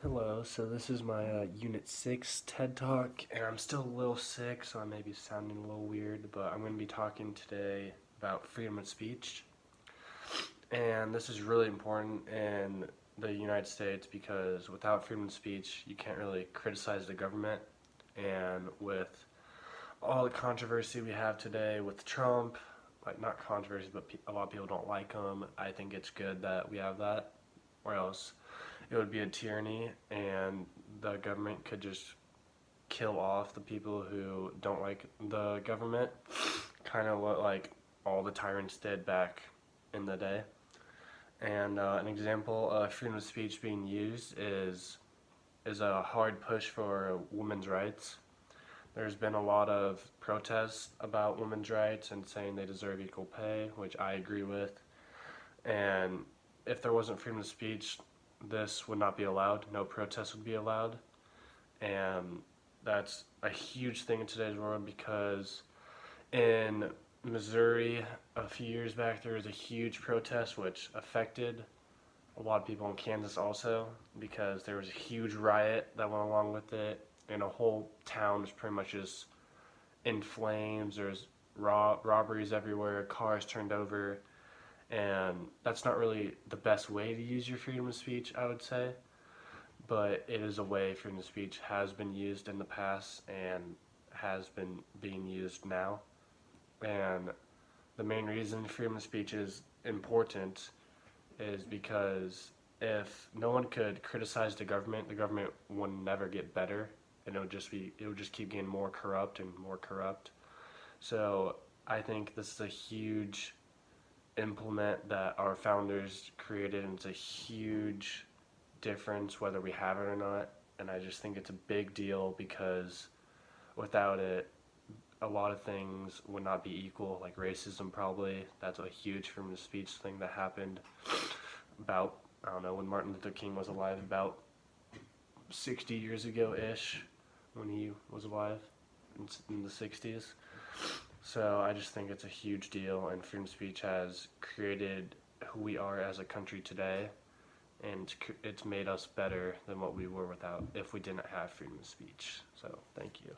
Hello, so this is my Unit 6 TED Talk, and I'm still a little sick, so I may be sounding a little weird, but I'm going to be talking today about freedom of speech. And this is really important in the United States because without freedom of speech, you can't really criticize the government. And with all the controversy we have today with Trump, like not controversy, but a lot of people don't like him, I think it's good that we have that, or else it would be a tyranny and the government could just kill off the people who don't like the government, kind of what like all the tyrants did back in the day. And an example of freedom of speech being used is a hard push for women's rights. There's been a lot of protests about women's rights and saying they deserve equal pay, which I agree with. And if there wasn't freedom of speech, this would not be allowed. No protest would be allowed. And that's a huge thing in today's world because in Missouri a few years back there was a huge protest which affected a lot of people in Kansas also because there was a huge riot that went along with it and a whole town was pretty much just in flames. There's robberies everywhere, cars turned over, and that's not really the best way to use your freedom of speech, I would say, but it is a way freedom of speech has been used in the past and has been being used now. And the main reason freedom of speech is important is because if no one could criticize the government would never get better, and it would just keep getting more corrupt and more corrupt. So I think this is a huge implement that our founders created, and it's a huge difference whether we have it or not. And I just think it's a big deal because without it, a lot of things would not be equal, like racism probably. That's a huge freedom of speech thing that happened about, I don't know, when Martin Luther King was alive, about 60 years ago ish, when he was alive in the 60s. So I just think it's a huge deal, and freedom of speech has created who we are as a country today, and it's made us better than what we were without if we didn't have freedom of speech. So thank you.